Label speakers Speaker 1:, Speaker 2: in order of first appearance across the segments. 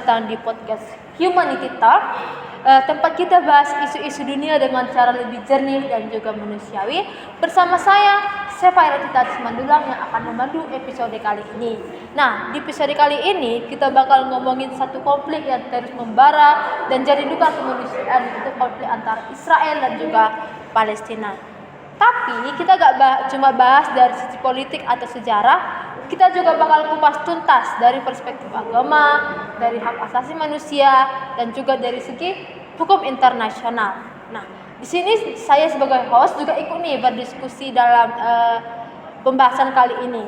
Speaker 1: datang di podcast Humanity Talk, tempat kita bahas isu-isu dunia dengan cara lebih jernih dan juga manusiawi. Bersama saya, Sefaira Tita Mandulang yang akan memandu episode kali ini. Nah, di episode kali ini kita bakal ngomongin satu konflik yang terus membara dan jadi duka kemanusiaan, itu konflik antara Israel dan juga Palestina. Tapi kita gak cuma bahas dari sisi politik atau sejarah, kita juga bakal kupas tuntas dari perspektif agama, dari hak asasi manusia, dan juga dari segi hukum internasional. Nah, di sini saya sebagai host juga ikut nih berdiskusi dalam pembahasan kali ini.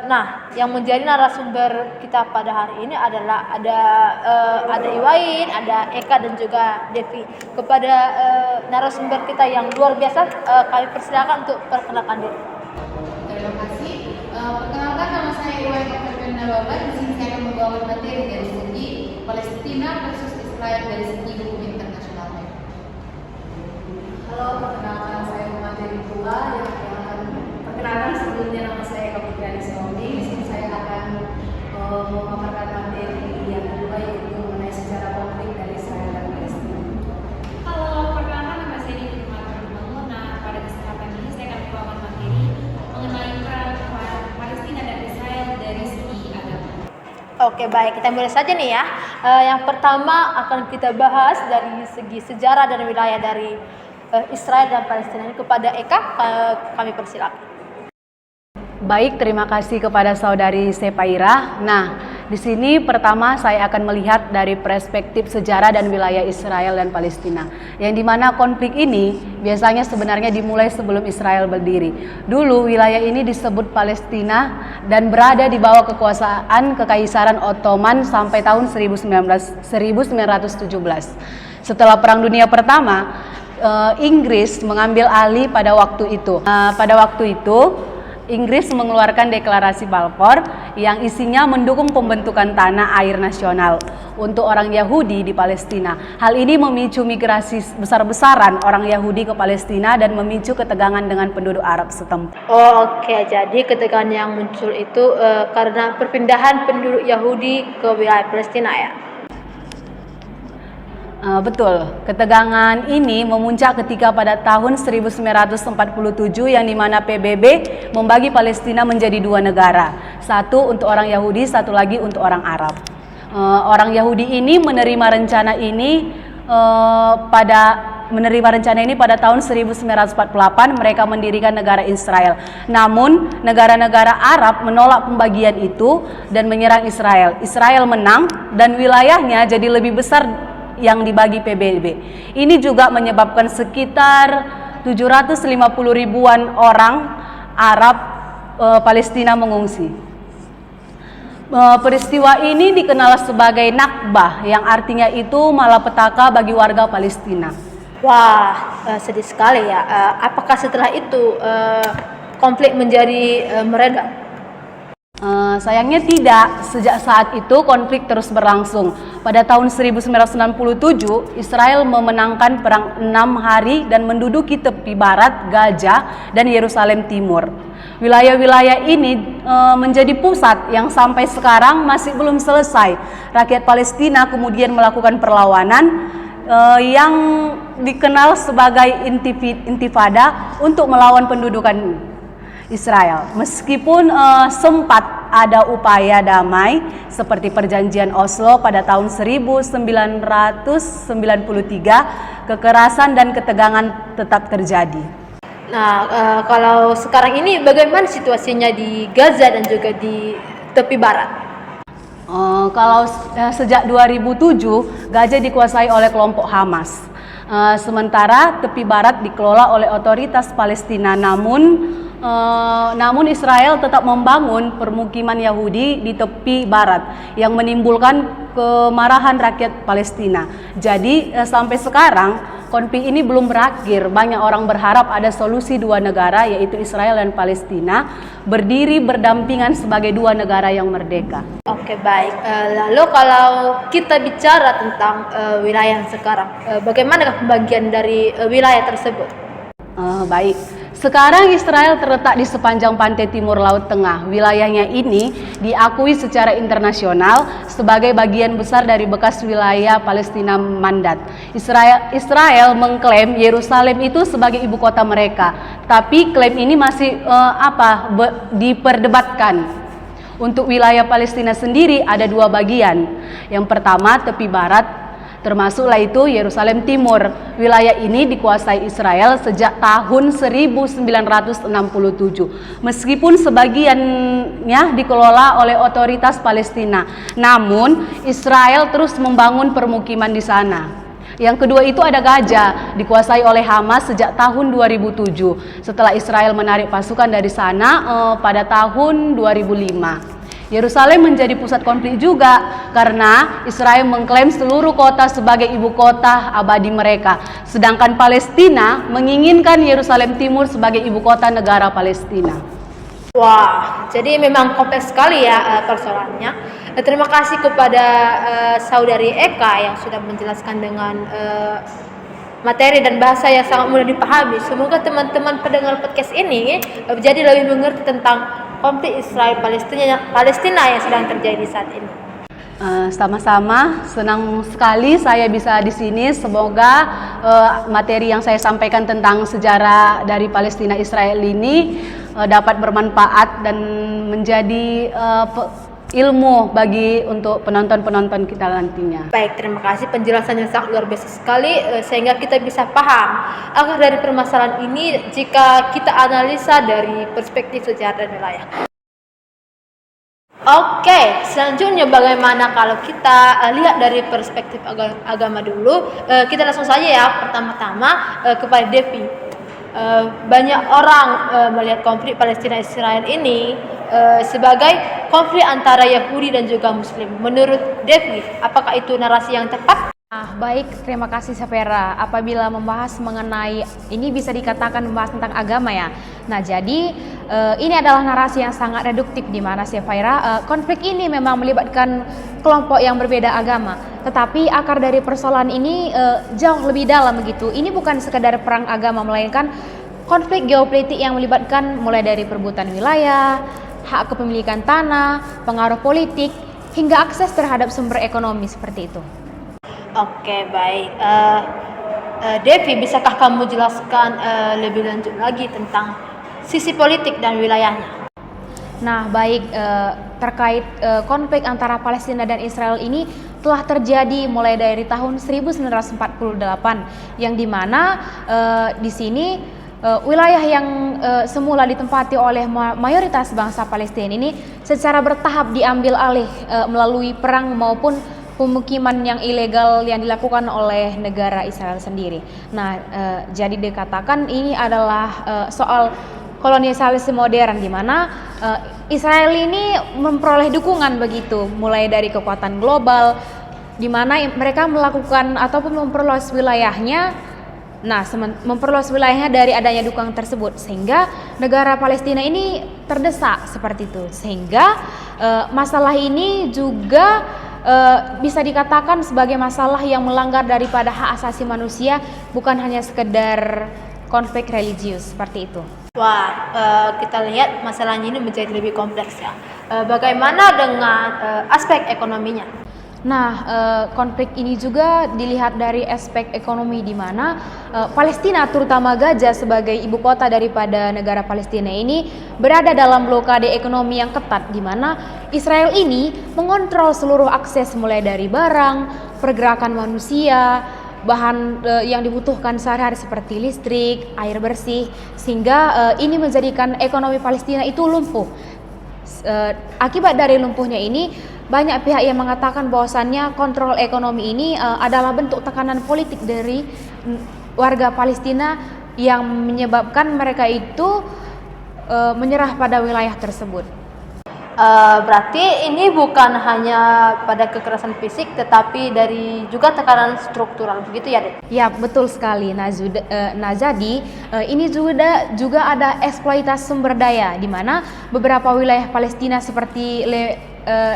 Speaker 1: Nah, yang menjadi narasumber kita pada hari ini adalah ada Iwain, ada Eka dan juga Devi. Kepada narasumber kita yang luar biasa, kami persilakan untuk perkenalkan diri.
Speaker 2: Terima kasih. Perkenalkan, nama saya Iwain Oktaviana Baban. Di sini saya akan membawakan materi dari segi Palestina versus Israel dari segi hukum internasional.
Speaker 3: Halo, perkenalkan saya materi pula yang akan perkenalkan sebelumnya nama saya Eka Putriani Seomi. Di sini saya akan memaparkan materi yang kedua yaitu mengenai sejarah konflik dari Israel dan Palestina.
Speaker 4: Halo, perkenalkan nama saya Devi Marta. Nah, pada kesempatan ini saya akan membawakan materi mengenai peran Palestina dan Israel dari segi agama.
Speaker 1: Oke, baik, kita mulai saja nih ya. Yang pertama akan kita bahas dari segi sejarah dan wilayah dari Israel dan Palestina. Ini kepada Eka, kami persilakan.
Speaker 5: Baik, terima kasih kepada saudari Sefaira. Nah, di sini pertama saya akan melihat dari perspektif sejarah dan wilayah Israel dan Palestina. Yang dimana konflik ini biasanya sebenarnya dimulai sebelum Israel berdiri. Dulu wilayah ini disebut Palestina dan berada di bawah kekuasaan Kekaisaran Ottoman sampai tahun 1917. Setelah Perang Dunia Pertama, Inggris mengambil alih pada waktu itu. Inggris mengeluarkan deklarasi Balfour yang isinya mendukung pembentukan tanah air nasional untuk orang Yahudi di Palestina. Hal ini memicu migrasi besar-besaran orang Yahudi ke Palestina dan memicu ketegangan dengan penduduk Arab setempat.
Speaker 1: Oke, jadi ketegangan yang muncul itu karena perpindahan penduduk Yahudi ke wilayah Palestina ya?
Speaker 5: Betul, ketegangan ini memuncak ketika pada tahun 1947 yang dimana PBB membagi Palestina menjadi dua negara, satu untuk orang Yahudi, satu lagi untuk orang Arab. Orang Yahudi ini menerima rencana ini pada tahun 1948 mereka mendirikan negara Israel. Namun negara-negara Arab menolak pembagian itu dan menyerang Israel. Israel menang dan wilayahnya jadi lebih besar yang dibagi PBB. Ini juga menyebabkan sekitar 750 ribuan orang Arab Palestina mengungsi. Peristiwa ini dikenal sebagai Nakbah yang artinya itu malapetaka bagi warga Palestina.
Speaker 1: Wah, sedih sekali ya. Apakah setelah itu konflik menjadi mereda?
Speaker 5: Sayangnya tidak. Sejak saat itu konflik terus berlangsung. Pada tahun 1967 Israel memenangkan perang 6 hari dan menduduki tepi barat Gaza dan Yerusalem Timur. Wilayah-wilayah ini menjadi pusat yang sampai sekarang masih belum selesai. Rakyat Palestina kemudian melakukan perlawanan yang dikenal sebagai intifada untuk melawan pendudukan Israel. Meskipun sempat ada upaya damai seperti perjanjian Oslo pada tahun 1993, kekerasan dan ketegangan tetap terjadi.
Speaker 1: Nah, kalau sekarang ini bagaimana situasinya di Gaza dan juga di tepi barat?
Speaker 5: Kalau sejak 2007 Gaza dikuasai oleh kelompok Hamas. Sementara tepi barat dikelola oleh otoritas Palestina, namun Israel tetap membangun permukiman Yahudi di tepi barat yang menimbulkan kemarahan rakyat Palestina. Jadi sampai sekarang konflik ini belum berakhir. Banyak orang berharap ada solusi dua negara, yaitu Israel dan Palestina, berdiri berdampingan sebagai dua negara yang merdeka.
Speaker 1: Oke, baik. Lalu kalau kita bicara tentang wilayah sekarang, bagaimana pembagian dari wilayah tersebut?
Speaker 5: Baik, Sekarang Israel terletak di sepanjang pantai timur Laut Tengah. Wilayahnya ini diakui secara internasional sebagai bagian besar dari bekas wilayah Palestina mandat. Israel mengklaim Yerusalem itu sebagai ibu kota mereka, tapi klaim ini masih diperdebatkan. Untuk wilayah Palestina sendiri ada dua bagian. Yang pertama tepi barat, termasuklah itu Yerusalem Timur. Wilayah ini dikuasai Israel sejak tahun 1967. Meskipun sebagiannya dikelola oleh otoritas Palestina, namun Israel terus membangun permukiman di sana. Yang kedua itu ada Gaza, dikuasai oleh Hamas sejak tahun 2007. Setelah Israel menarik pasukan dari sana pada tahun 2005. Yerusalem menjadi pusat konflik juga karena Israel mengklaim seluruh kota sebagai ibu kota abadi mereka, sedangkan Palestina menginginkan Yerusalem Timur sebagai ibu kota negara Palestina.
Speaker 1: Wah, jadi memang kompleks sekali ya persoalannya. Terima kasih kepada Saudari Eka yang sudah menjelaskan dengan materi dan bahasa yang sangat mudah dipahami. Semoga teman-teman pendengar podcast ini menjadi lebih mengerti tentang konflik Israel Palestina yang sedang terjadi saat ini.
Speaker 5: Sama-sama, senang sekali saya bisa di sini. Semoga materi yang saya sampaikan tentang sejarah dari Palestina Israel ini dapat bermanfaat dan menjadi ilmu bagi untuk penonton-penonton kita nantinya.
Speaker 1: Baik, terima kasih penjelasannya sangat luar biasa sekali sehingga kita bisa paham akar dari permasalahan ini jika kita analisa dari perspektif sejarah dan wilayah. Oke, selanjutnya bagaimana kalau kita lihat dari perspektif agama dulu. Kita langsung saja ya, pertama-tama kepada Devi. Banyak orang melihat konflik Palestina Israel ini sebagai konflik antara Yahudi dan juga Muslim. Menurut Devi, apakah itu narasi yang tepat?
Speaker 4: Baik, terima kasih Safera. Apabila membahas mengenai ini bisa dikatakan membahas tentang agama ya. Nah, jadi ini adalah narasi yang sangat reduktif di mana Safera konflik ini memang melibatkan kelompok yang berbeda agama. Tetapi akar dari persoalan ini jauh lebih dalam begitu. Ini bukan sekadar perang agama melainkan konflik geopolitik yang melibatkan mulai dari perebutan wilayah, hak kepemilikan tanah, pengaruh politik hingga akses terhadap sumber ekonomi seperti itu.
Speaker 1: Oke, baik. Devi, bisakah kamu jelaskan lebih lanjut lagi tentang sisi politik dan wilayahnya?
Speaker 4: Nah, baik, terkait konflik antara Palestina dan Israel ini telah terjadi mulai dari tahun 1948 yang dimana di sini wilayah yang semula ditempati oleh mayoritas bangsa Palestina ini secara bertahap diambil alih melalui perang maupun pemukiman yang ilegal yang dilakukan oleh negara Israel sendiri. Nah, jadi dikatakan ini adalah soal kolonialisme modern di mana Israel ini memperoleh dukungan begitu mulai dari kekuatan global di mana mereka melakukan ataupun memperluas wilayahnya. Nah, memperluas wilayahnya dari adanya dukungan tersebut sehingga negara Palestina ini terdesak seperti itu. Sehingga masalah ini juga bisa dikatakan sebagai masalah yang melanggar daripada hak asasi manusia, bukan hanya sekedar konflik religius seperti itu.
Speaker 1: Wah, kita lihat masalahnya ini menjadi lebih kompleks ya. Bagaimana dengan aspek ekonominya?
Speaker 4: Nah, konflik ini juga dilihat dari aspek ekonomi di mana Palestina, terutama Gaza sebagai ibu kota daripada negara Palestina ini berada dalam blokade ekonomi yang ketat di mana Israel ini mengontrol seluruh akses mulai dari barang, pergerakan manusia, bahan yang dibutuhkan sehari-hari seperti listrik, air bersih, sehingga ini menjadikan ekonomi Palestina itu lumpuh. Akibat dari lumpuhnya ini, banyak pihak yang mengatakan bahwasannya kontrol ekonomi ini adalah bentuk tekanan politik dari warga Palestina yang menyebabkan mereka itu menyerah pada wilayah tersebut.
Speaker 1: Berarti ini bukan hanya pada kekerasan fisik tetapi dari juga tekanan struktural, begitu ya, Dek?
Speaker 4: Ya, betul sekali. Nah, jadi ini juga ada eksploitasi sumber daya di mana beberapa wilayah Palestina seperti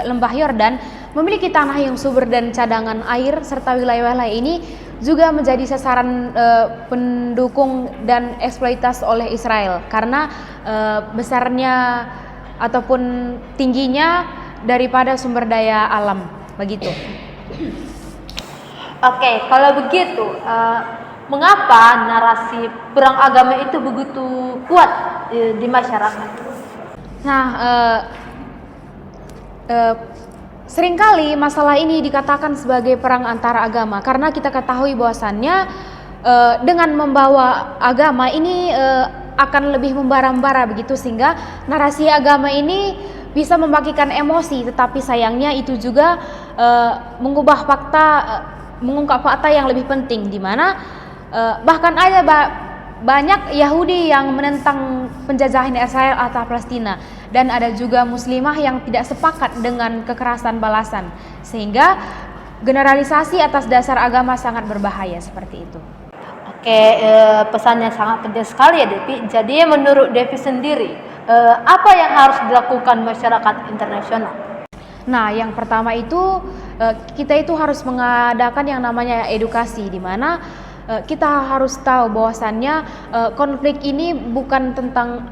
Speaker 4: Lembah Yordan memiliki tanah yang subur dan cadangan air, serta wilayah-wilayah ini juga menjadi sasaran pendukung dan eksploitasi oleh Israel karena besarnya ataupun tingginya daripada sumber daya alam begitu.
Speaker 1: Oke, kalau begitu, mengapa narasi perang agama itu begitu kuat di masyarakat?
Speaker 4: Nah, seringkali masalah ini dikatakan sebagai perang antara agama karena kita ketahui bahwasannya dengan membawa agama ini akan lebih membara-bara begitu, sehingga narasi agama ini bisa membagikan emosi, tetapi sayangnya itu juga mengungkap fakta yang lebih penting, di mana bahkan ada banyak Yahudi yang menentang penjajahan Israel atau Palestina, dan ada juga muslimah yang tidak sepakat dengan kekerasan balasan, sehingga generalisasi atas dasar agama sangat berbahaya seperti itu.
Speaker 1: Oke, pesannya sangat penting sekali ya Devi. Jadi menurut Devi sendiri, apa yang harus dilakukan masyarakat internasional?
Speaker 4: Nah, yang pertama itu kita itu harus mengadakan yang namanya edukasi, di mana kita harus tahu bahwasannya konflik ini bukan tentang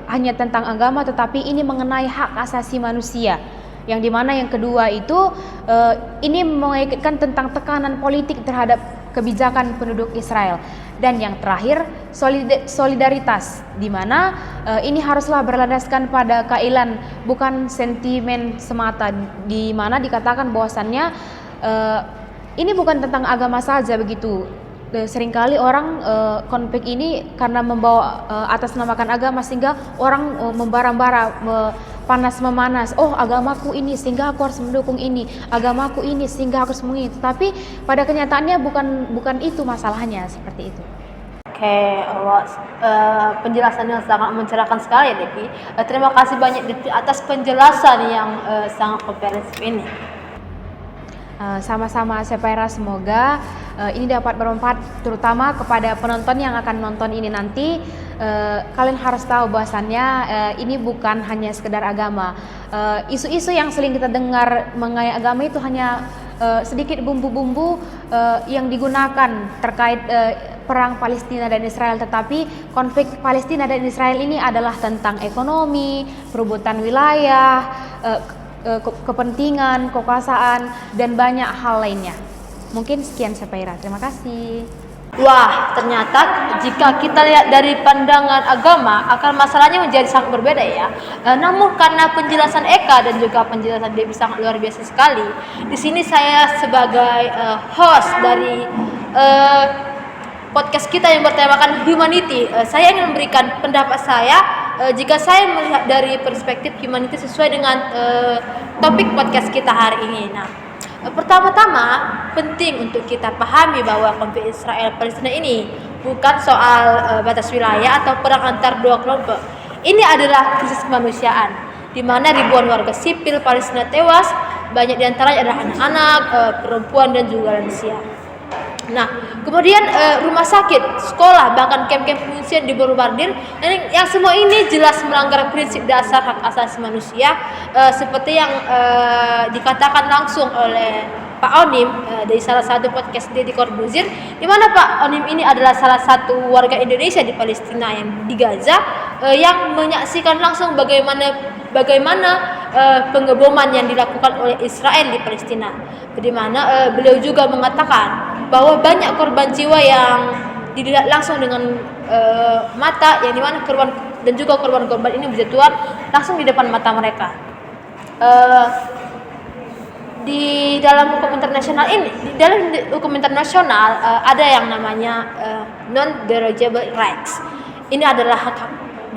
Speaker 4: hanya tentang agama, tetapi ini mengenai hak asasi manusia. Yang dimana yang kedua itu ini mengaitkan tentang tekanan politik terhadap kebijakan penduduk Israel. Dan yang terakhir solidaritas, di mana ini haruslah berlandaskan pada keadilan, bukan sentimen semata, di mana dikatakan bahwasannya ini bukan tentang agama saja begitu. Seringkali orang konflik ini karena membawa atas namakan agama, sehingga orang membara-bara, panas memanas. Oh, agamaku ini sehingga aku harus mendukung ini, agamaku ini sehingga aku harus mengikuti. Tapi pada kenyataannya bukan itu masalahnya, seperti itu.
Speaker 1: Oke, penjelasan yang sangat mencerahkan sekali ya Devi. Terima kasih banyak Devi atas penjelasan yang sangat komprehensif ini.
Speaker 4: Sama-sama, Sepaira, semoga ini dapat bermanfaat terutama kepada penonton yang akan nonton ini nanti. Kalian harus tahu bahwasannya ini bukan hanya sekedar agama. Isu-isu yang sering kita dengar mengenai agama itu hanya sedikit bumbu-bumbu yang digunakan terkait perang Palestina dan Israel, tetapi konflik Palestina dan Israel ini adalah tentang ekonomi, perebutan wilayah, kepentingan, kekuasaan, dan banyak hal lainnya. Mungkin sekian Sepaira, terima kasih.
Speaker 1: Wah, ternyata jika kita lihat dari pandangan agama, akan masalahnya menjadi sangat berbeda ya. Namun karena penjelasan Eka dan juga penjelasan Devi sangat luar biasa sekali, di sini saya sebagai host dari podcast kita yang bertemakan humanity, saya ingin memberikan pendapat saya jika saya melihat dari perspektif humanity sesuai dengan topik podcast kita hari ini. Nah, pertama-tama penting untuk kita pahami bahwa konflik Israel Palestina ini bukan soal batas wilayah atau perang antar dua kelompok. Ini adalah krisis kemanusiaan, di mana ribuan warga sipil Palestina tewas, banyak diantaranya adalah anak-anak, perempuan dan juga lansia. Nah, kemudian rumah sakit, sekolah, bahkan kamp-kamp pengungsian dibombardir. Yang semua ini jelas melanggar prinsip dasar hak asasi manusia, seperti yang dikatakan langsung oleh Pak Onim dari salah satu podcast Deddy Corbuzier, di mana Pak Onim ini adalah salah satu warga Indonesia di Palestina yang di Gaza, yang menyaksikan langsung bagaimana pengeboman yang dilakukan oleh Israel di Palestina, di mana beliau juga mengatakan bahwa banyak korban jiwa yang dilihat langsung dengan mata, yang dimana korban dan juga korban-korban ini berjatuhan langsung di depan mata mereka. Di dalam hukum internasional ada yang namanya non-derogable rights. Ini adalah hak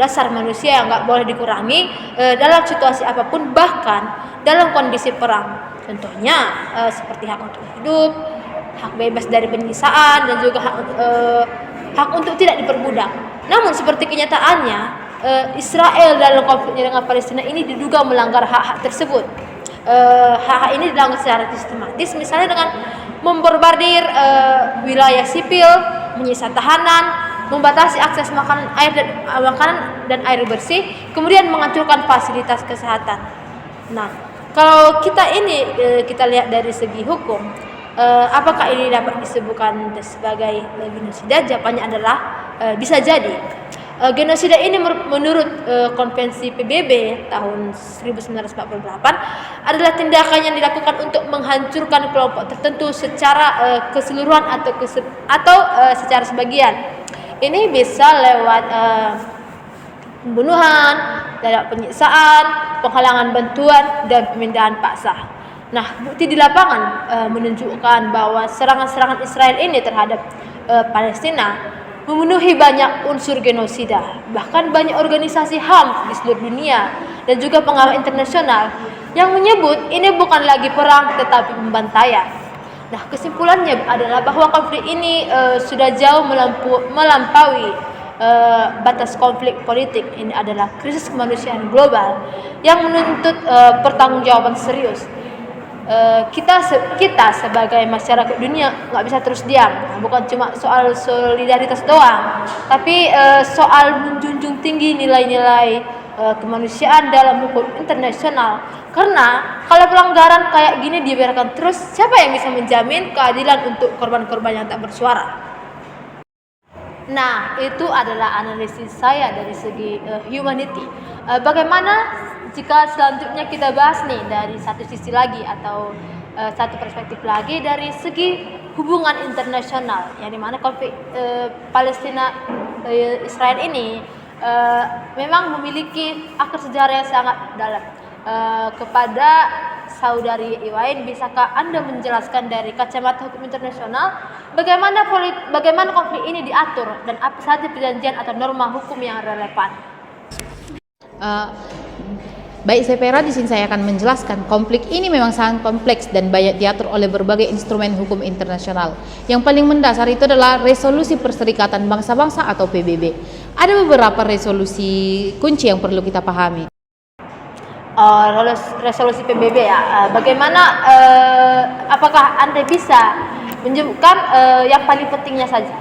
Speaker 1: dasar manusia yang nggak boleh dikurangi dalam situasi apapun, bahkan dalam kondisi perang. Contohnya seperti hak untuk hidup, hak bebas dari penyiksaan, dan juga hak untuk tidak diperbudak. Namun seperti kenyataannya, Israel dalam konfliknya dengan Palestina ini diduga melanggar hak-hak tersebut. Hak-hak ini dilanggar secara sistematis, misalnya dengan membombardir wilayah sipil, menyiksa tahanan, membatasi akses makanan dan air bersih, kemudian menghancurkan fasilitas kesehatan. Nah, kalau kita lihat dari segi hukum, Apakah ini dapat disebutkan sebagai genosida? Jawabannya adalah bisa jadi. Genosida ini menurut Konvensi PBB tahun 1948 adalah tindakan yang dilakukan untuk menghancurkan kelompok tertentu secara keseluruhan atau secara sebagian. Ini bisa lewat pembunuhan, lewat penyiksaan, penghalangan bantuan, dan pemindahan paksa. Nah, bukti di lapangan menunjukkan bahwa serangan-serangan Israel ini terhadap Palestina memenuhi banyak unsur genosida. Bahkan banyak organisasi HAM di seluruh dunia dan juga pengamat internasional yang menyebut ini bukan lagi perang tetapi pembantaian. Nah, kesimpulannya adalah bahwa konflik ini sudah jauh melampaui batas konflik politik. Ini adalah krisis kemanusiaan global yang menuntut pertanggungjawaban serius. Kita sebagai masyarakat dunia nggak bisa terus diam. Bukan cuma soal solidaritas doang, tapi soal menjunjung tinggi nilai-nilai kemanusiaan dalam hukum internasional. Karena kalau pelanggaran kayak gini dibiarkan terus, siapa yang bisa menjamin keadilan untuk korban-korban yang tak bersuara? Nah, itu adalah analisis saya dari segi humanity. Bagaimana jika selanjutnya kita bahas nih dari satu sisi lagi atau satu perspektif lagi dari segi hubungan internasional, yang dimana konflik Palestina Israel ini memang memiliki akar sejarah yang sangat dalam. Kepada Saudari Iwain, bisakah Anda menjelaskan dari kacamata hukum internasional bagaimana konflik ini diatur dan apa saja perjanjian atau norma hukum yang relevan?
Speaker 2: Baik, saya Vera, di sini saya akan menjelaskan. Konflik ini memang sangat kompleks dan banyak diatur oleh berbagai instrumen hukum internasional. Yang paling mendasar itu adalah Resolusi Perserikatan Bangsa-Bangsa atau PBB. Ada beberapa resolusi kunci yang perlu kita pahami.
Speaker 1: Resolusi PBB ya. Bagaimana? Apakah Anda bisa menyebutkan yang paling pentingnya saja?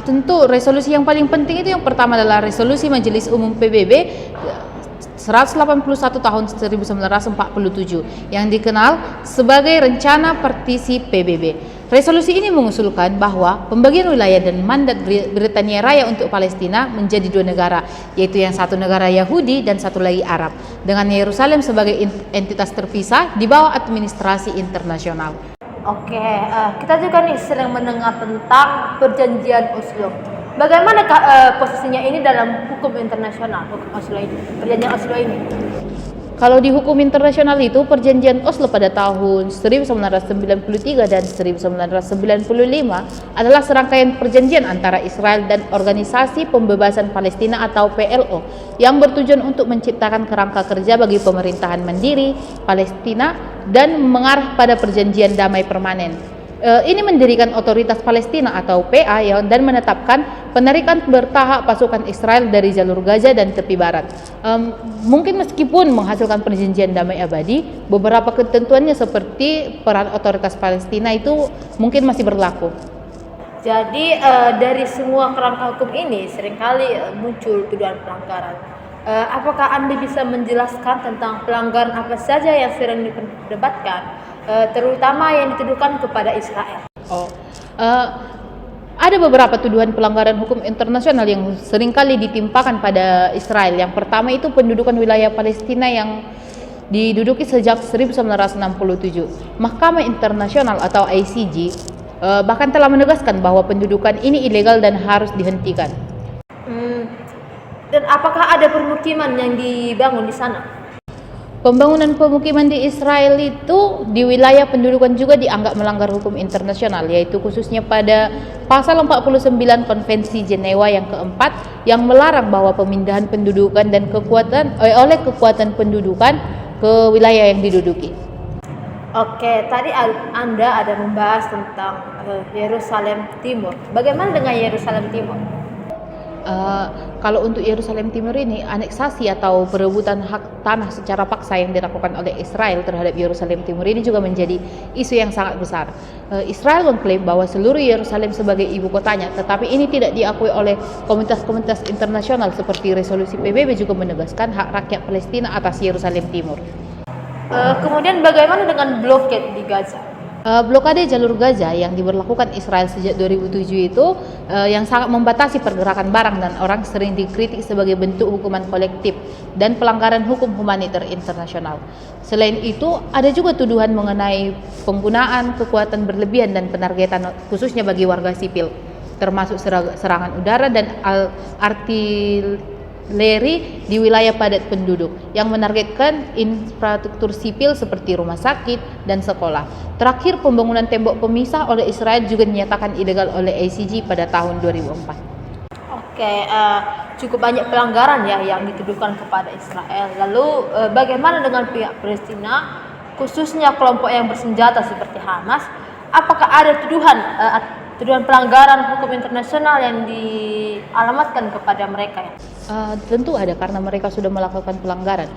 Speaker 2: Tentu resolusi yang paling penting itu yang pertama adalah Resolusi Majelis Umum PBB 181 tahun 1947 yang dikenal sebagai Rencana Partisi PBB. Resolusi ini mengusulkan bahwa pembagian wilayah dan mandat Britania Raya untuk Palestina menjadi dua negara, yaitu yang satu negara Yahudi dan satu lagi Arab, dengan Yerusalem sebagai entitas terpisah di bawah administrasi internasional.
Speaker 1: Oke, kita juga nih sering mendengar tentang perjanjian Oslo. Bagaimanakah posisinya ini dalam hukum internasional, hukum Oslo ini, perjanjian Oslo ini?
Speaker 2: Kalau di hukum internasional itu perjanjian Oslo pada tahun 1993 dan 1995 adalah serangkaian perjanjian antara Israel dan Organisasi Pembebasan Palestina atau PLO yang bertujuan untuk menciptakan kerangka kerja bagi pemerintahan mandiri Palestina dan mengarah pada perjanjian damai permanen. Ini mendirikan Otoritas Palestina atau PA dan menetapkan penarikan bertahap pasukan Israel dari jalur Gaza dan tepi barat. Mungkin meskipun menghasilkan perjanjian damai abadi, beberapa ketentuannya seperti peran Otoritas Palestina itu mungkin masih berlaku.
Speaker 1: Jadi dari semua kerangka hukum ini seringkali muncul tuduhan pelanggaran. Apakah Anda bisa menjelaskan tentang pelanggaran apa saja yang sering diperdebatkan, terutama yang dituduhkan kepada Israel?
Speaker 2: Ada beberapa tuduhan pelanggaran hukum internasional yang seringkali ditimpakan pada Israel. Yang pertama itu pendudukan wilayah Palestina yang diduduki sejak 1967. Mahkamah Internasional atau ICJ bahkan telah menegaskan bahwa pendudukan ini ilegal dan harus dihentikan.
Speaker 1: Dan apakah ada permukiman yang dibangun di sana?
Speaker 2: Pembangunan pemukiman di Israel itu di wilayah pendudukan juga dianggap melanggar hukum internasional, yaitu khususnya pada pasal 49 Konvensi Jenewa yang keempat yang melarang bahwa pemindahan pendudukan dan oleh kekuatan pendudukan ke wilayah yang diduduki.
Speaker 1: Oke, tadi Anda ada membahas tentang Yerusalem Timur. Bagaimana dengan Yerusalem Timur?
Speaker 2: Kalau untuk Yerusalem Timur ini, aneksasi atau perebutan hak tanah secara paksa yang dilakukan oleh Israel terhadap Yerusalem Timur ini juga menjadi isu yang sangat besar. Israel mengklaim bahwa seluruh Yerusalem sebagai ibu kotanya, tetapi ini tidak diakui oleh komunitas-komunitas internasional seperti resolusi PBB juga menegaskan hak rakyat Palestina atas Yerusalem Timur.
Speaker 1: Kemudian bagaimana dengan blokade di Gaza?
Speaker 2: Blokade jalur Gaza yang diberlakukan Israel sejak 2007 itu yang sangat membatasi pergerakan barang dan orang sering dikritik sebagai bentuk hukuman kolektif dan pelanggaran hukum humaniter internasional. Selain itu, ada juga tuduhan mengenai penggunaan kekuatan berlebihan dan penargetan khususnya bagi warga sipil, termasuk serangan udara dan artileri di wilayah padat penduduk yang menargetkan infrastruktur sipil seperti rumah sakit dan sekolah. Terakhir, pembangunan tembok pemisah oleh Israel juga dinyatakan ilegal oleh ICJ pada tahun 2004.
Speaker 1: Oke, cukup banyak pelanggaran ya yang dituduhkan kepada Israel. Lalu bagaimana dengan pihak Palestina, khususnya kelompok yang bersenjata seperti Hamas? Apakah ada tuduhan pelanggaran hukum internasional yang dialamatkan kepada mereka?
Speaker 2: Tentu ada, karena mereka sudah melakukan pelanggaran.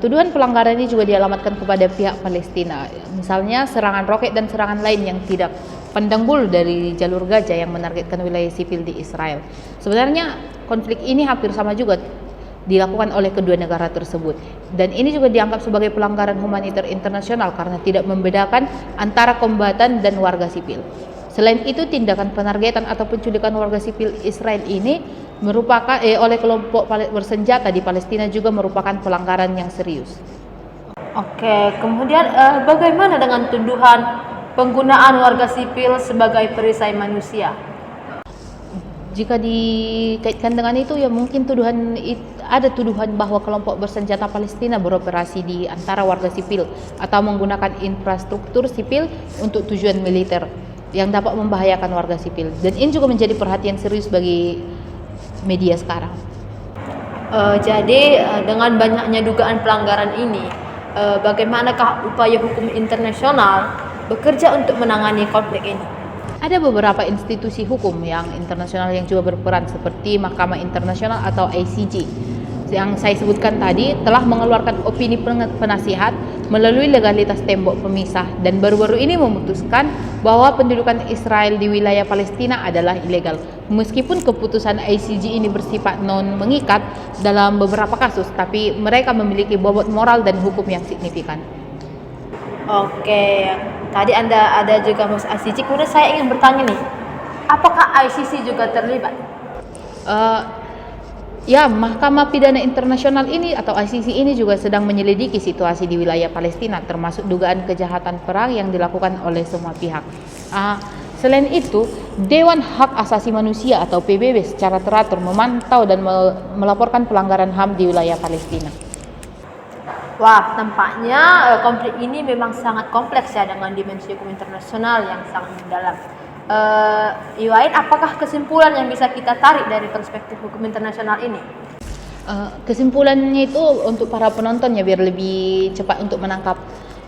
Speaker 2: Tuduhan pelanggaran ini juga dialamatkan kepada pihak Palestina. Misalnya serangan roket dan serangan lain yang tidak pandang bulu dari jalur Gaza yang menargetkan wilayah sipil di Israel. Sebenarnya konflik ini hampir sama juga dilakukan oleh kedua negara tersebut, dan ini juga dianggap sebagai pelanggaran humaniter internasional karena tidak membedakan antara kombatan dan warga sipil. Selain itu, tindakan penargetan atau penculikan warga sipil Israel ini merupakan oleh kelompok bersenjata di Palestina juga merupakan pelanggaran yang serius.
Speaker 1: Oke, kemudian bagaimana dengan tuduhan penggunaan warga sipil sebagai perisai manusia?
Speaker 2: Jika dikaitkan dengan itu, ya mungkin ada tuduhan bahwa kelompok bersenjata Palestina beroperasi di antara warga sipil atau menggunakan infrastruktur sipil untuk tujuan militer yang dapat membahayakan warga sipil. Dan ini juga menjadi perhatian serius bagi media sekarang.
Speaker 1: Jadi dengan banyaknya dugaan pelanggaran ini, bagaimanakah upaya hukum internasional bekerja untuk menangani konflik ini?
Speaker 2: Ada beberapa institusi hukum yang internasional yang juga berperan seperti Mahkamah Internasional atau ICJ yang saya sebutkan tadi telah mengeluarkan opini penasihat melalui legalitas tembok pemisah, dan baru-baru ini memutuskan bahwa pendudukan Israel di wilayah Palestina adalah ilegal. Meskipun keputusan ICJ ini bersifat non mengikat dalam beberapa kasus, tapi mereka memiliki bobot moral dan hukum yang signifikan.
Speaker 1: Oke, tadi Anda ada juga Mas ICJ, kemudian saya ingin bertanya nih, apakah ICC juga terlibat?
Speaker 2: Ya, Mahkamah Pidana Internasional ini atau ICC ini juga sedang menyelidiki situasi di wilayah Palestina, termasuk dugaan kejahatan perang yang dilakukan oleh semua pihak. Selain itu, Dewan Hak Asasi Manusia atau PBB secara teratur memantau dan melaporkan pelanggaran HAM di wilayah Palestina.
Speaker 1: Wah, tampaknya konflik ini memang sangat kompleks ya, dengan dimensi hukum internasional yang sangat mendalam. Iwain, apakah kesimpulan yang bisa kita tarik dari perspektif hukum internasional ini?
Speaker 2: Kesimpulannya itu untuk para penontonnya biar lebih cepat untuk menangkap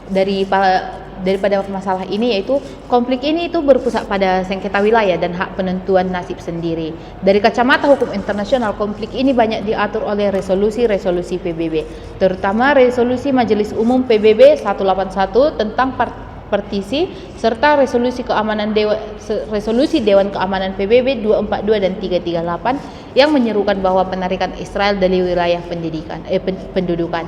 Speaker 2: daripada masalah ini, yaitu konflik ini itu berpusat pada sengketa wilayah dan hak penentuan nasib sendiri. Dari kacamata hukum internasional, konflik ini banyak diatur oleh resolusi-resolusi PBB, terutama resolusi Majelis Umum PBB 181 tentang partisi serta resolusi Dewan Keamanan PBB 242 dan 338 yang menyerukan bahwa penarikan Israel dari wilayah pendudukan.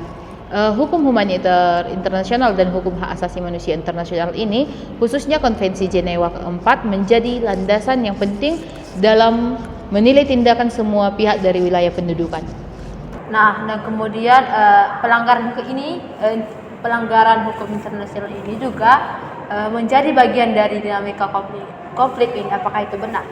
Speaker 2: Hukum humaniter internasional dan hukum hak asasi manusia internasional ini, khususnya Konvensi Jenewa keempat, menjadi landasan yang penting dalam menilai tindakan semua pihak dari wilayah pendudukan.
Speaker 1: Nah, dan kemudian pelanggaran hukum internasional ini juga menjadi bagian dari dinamika konflik ini. Apakah itu benar?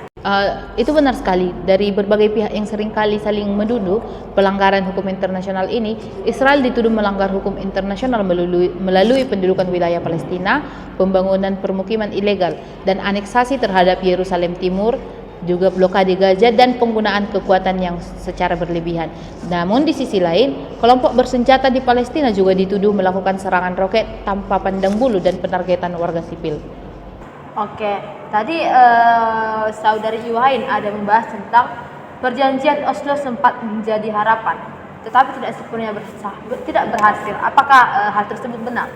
Speaker 2: Itu benar sekali. Dari berbagai pihak yang seringkali saling menuduh pelanggaran hukum internasional ini, Israel dituduh melanggar hukum internasional melalui pendudukan wilayah Palestina, pembangunan permukiman ilegal, dan aneksasi terhadap Yerusalem Timur, juga blokade Gaza dan penggunaan kekuatan yang secara berlebihan. Namun di sisi lain, kelompok bersenjata di Palestina juga dituduh melakukan serangan roket tanpa pandang bulu dan penargetan warga sipil.
Speaker 1: Oke, tadi Saudari Iwain ada membahas tentang perjanjian Oslo sempat menjadi harapan, tetapi tidak berhasil. Apakah hal tersebut benar?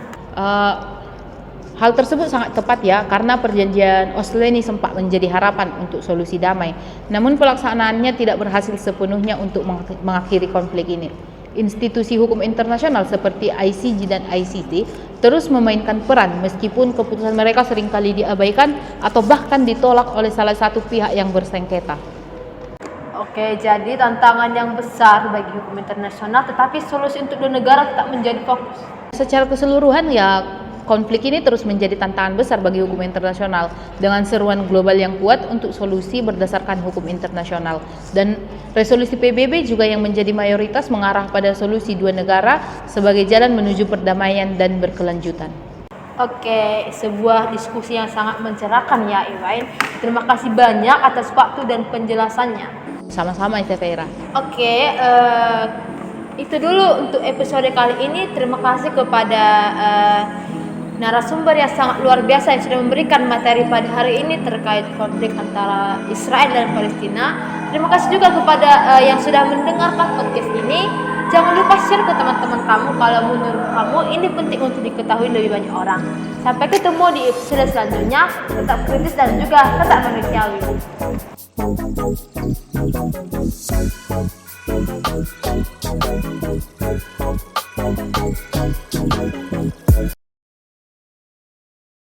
Speaker 2: Hal tersebut sangat tepat ya, karena perjanjian Oslo ini sempat menjadi harapan untuk solusi damai. Namun pelaksanaannya tidak berhasil sepenuhnya untuk mengakhiri konflik ini. Institusi hukum internasional seperti ICJ dan ICC terus memainkan peran meskipun keputusan mereka seringkali diabaikan atau bahkan ditolak oleh salah satu pihak yang bersengketa.
Speaker 1: Oke, jadi tantangan yang besar bagi hukum internasional, tetapi solusi untuk dua negara tetap menjadi fokus.
Speaker 2: Secara keseluruhan ya, konflik ini terus menjadi tantangan besar bagi hukum internasional dengan seruan global yang kuat untuk solusi berdasarkan hukum internasional. Dan resolusi PBB juga yang menjadi mayoritas mengarah pada solusi dua negara sebagai jalan menuju perdamaian dan berkelanjutan.
Speaker 1: Oke, sebuah diskusi yang sangat mencerahkan ya Iwain. Terima kasih banyak atas waktu dan penjelasannya.
Speaker 2: Sama-sama Estefaira.
Speaker 1: Oke, itu dulu untuk episode kali ini. Terima kasih kepada narasumber yang sangat luar biasa yang sudah memberikan materi pada hari ini terkait konflik antara Israel dan Palestina. Terima kasih juga kepada yang sudah mendengarkan podcast ini. Jangan lupa share ke teman-teman kamu kalau menurut kamu ini penting untuk diketahui lebih banyak orang. Sampai ketemu di episode selanjutnya. Tetap kritis dan juga tetap manusiawi.